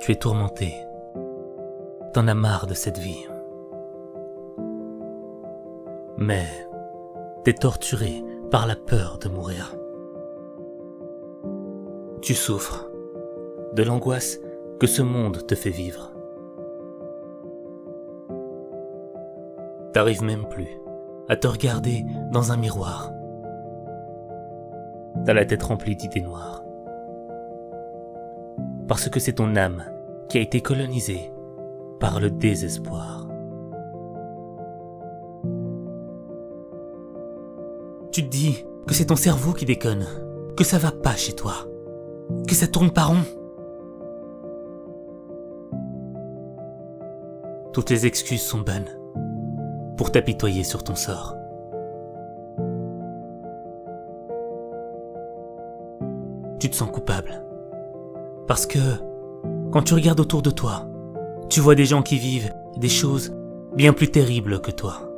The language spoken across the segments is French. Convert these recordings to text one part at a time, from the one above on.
Tu es tourmenté. T'en as marre de cette vie. Mais t'es torturé par la peur de mourir. Tu souffres de l'angoisse que ce monde te fait vivre. T'arrives même plus à te regarder dans un miroir. T'as la tête remplie d'idées noires. Parce que c'est ton âme qui a été colonisée par le désespoir. Tu te dis que c'est ton cerveau qui déconne, que ça va pas chez toi, que ça tourne pas rond. Toutes les excuses sont bonnes pour t'apitoyer sur ton sort. Tu te sens coupable. Parce que, quand tu regardes autour de toi, tu vois des gens qui vivent des choses bien plus terribles que toi.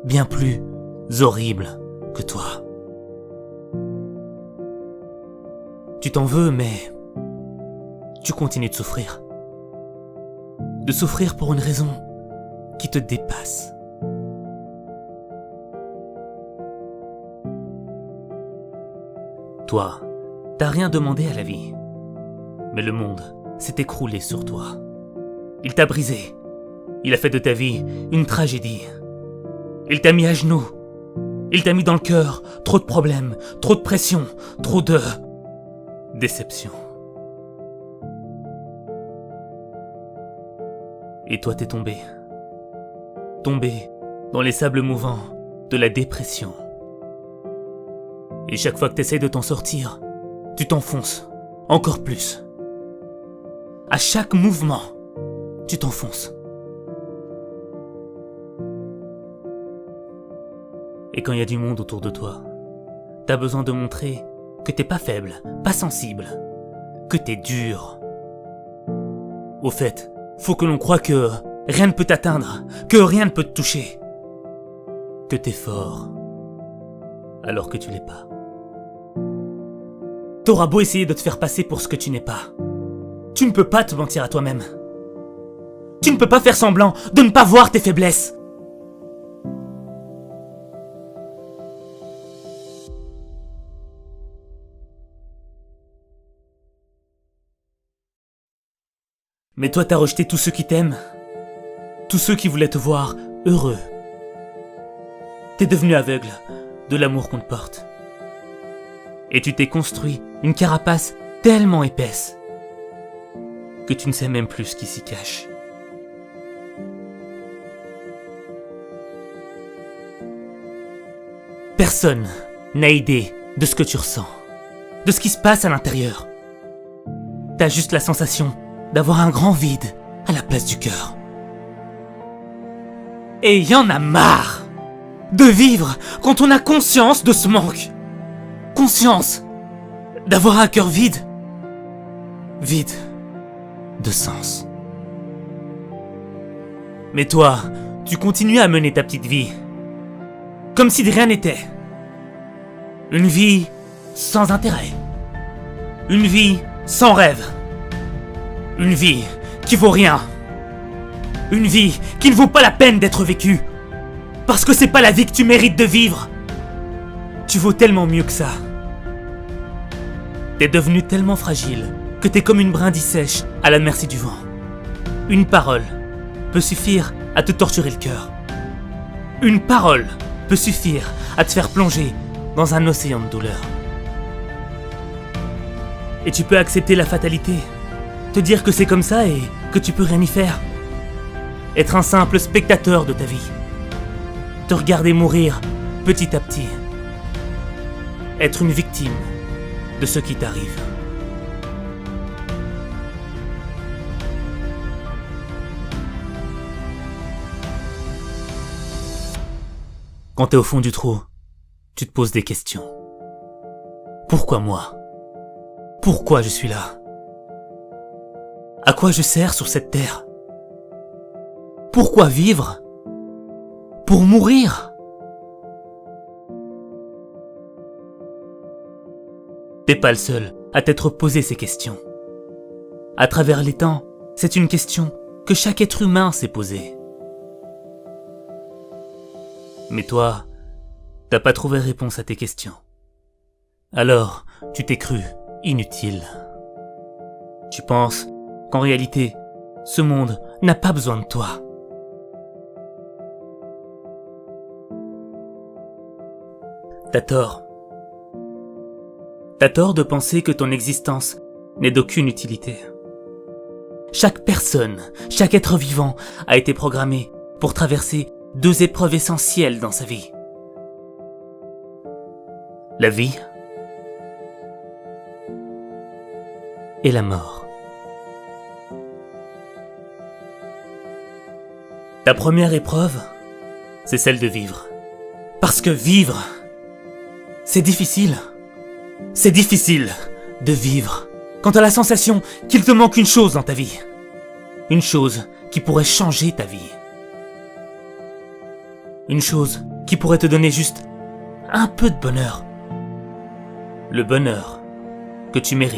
Bien plus horribles que toi. Tu t'en veux, mais tu continues de souffrir. De souffrir pour une raison qui te dépasse. Toi, t'as rien demandé à la vie. Mais le monde s'est écroulé sur toi. Il t'a brisé. Il a fait de ta vie une tragédie. Il t'a mis à genoux. Il t'a mis dans le cœur trop de problèmes, trop de pression, trop de déception. Et toi t'es tombé. Tombé dans les sables mouvants de la dépression. Et chaque fois que t'essayes de t'en sortir, tu t'enfonces encore plus. À chaque mouvement, tu t'enfonces. Et quand il y a du monde autour de toi, t'as besoin de montrer que t'es pas faible, pas sensible, que t'es dur. Au fait, faut que l'on croie que rien ne peut t'atteindre, que rien ne peut te toucher, que t'es fort, alors que tu l'es pas. T'auras beau essayer de te faire passer pour ce que tu n'es pas. Tu ne peux pas te mentir à toi-même. Tu ne peux pas faire semblant de ne pas voir tes faiblesses. Mais toi, t'as rejeté tous ceux qui t'aiment. Tous ceux qui voulaient te voir heureux. T'es devenu aveugle de l'amour qu'on te porte. Et tu t'es construit une carapace tellement épaisse que tu ne sais même plus ce qui s'y cache. Personne n'a idée de ce que tu ressens, de ce qui se passe à l'intérieur. T'as juste la sensation d'avoir un grand vide à la place du cœur. Et y en a marre de vivre quand on a conscience de ce manque. Conscience d'avoir un cœur vide. Vide de sens. Mais toi, tu continues à mener ta petite vie. Comme si de rien n'était. Une vie sans intérêt. Une vie sans rêve. Une vie qui vaut rien. Une vie qui ne vaut pas la peine d'être vécue. Parce que c'est pas la vie que tu mérites de vivre. Tu vaux tellement mieux que ça. T'es devenu tellement fragile que t'es comme une brindille sèche à la merci du vent. Une parole peut suffire à te torturer le cœur. Une parole peut suffire à te faire plonger dans un océan de douleur. Et tu peux accepter la fatalité, te dire que c'est comme ça et que tu peux rien y faire. Être un simple spectateur de ta vie. Te regarder mourir petit à petit. Être une victime de ce qui t'arrive. Quand t'es au fond du trou, tu te poses des questions. Pourquoi moi ? Pourquoi je suis là ? À quoi je sers sur cette terre ? Pourquoi vivre ? Pour mourir ? T'es pas le seul à t'être posé ces questions. À travers les temps, c'est une question que chaque être humain s'est posée. Mais toi, t'as pas trouvé réponse à tes questions. Alors, tu t'es cru inutile. Tu penses qu'en réalité, ce monde n'a pas besoin de toi. T'as tort. T'as tort de penser que ton existence n'est d'aucune utilité. Chaque personne, chaque être vivant a été programmé pour traverser 2 épreuves essentielles dans sa vie. La vie et la mort. Ta première épreuve, c'est celle de vivre. Parce que vivre, c'est difficile. C'est difficile de vivre quand t'as la sensation qu'il te manque une chose dans ta vie. Une chose qui pourrait changer ta vie. Une chose qui pourrait te donner juste un peu de bonheur. Le bonheur que tu mérites.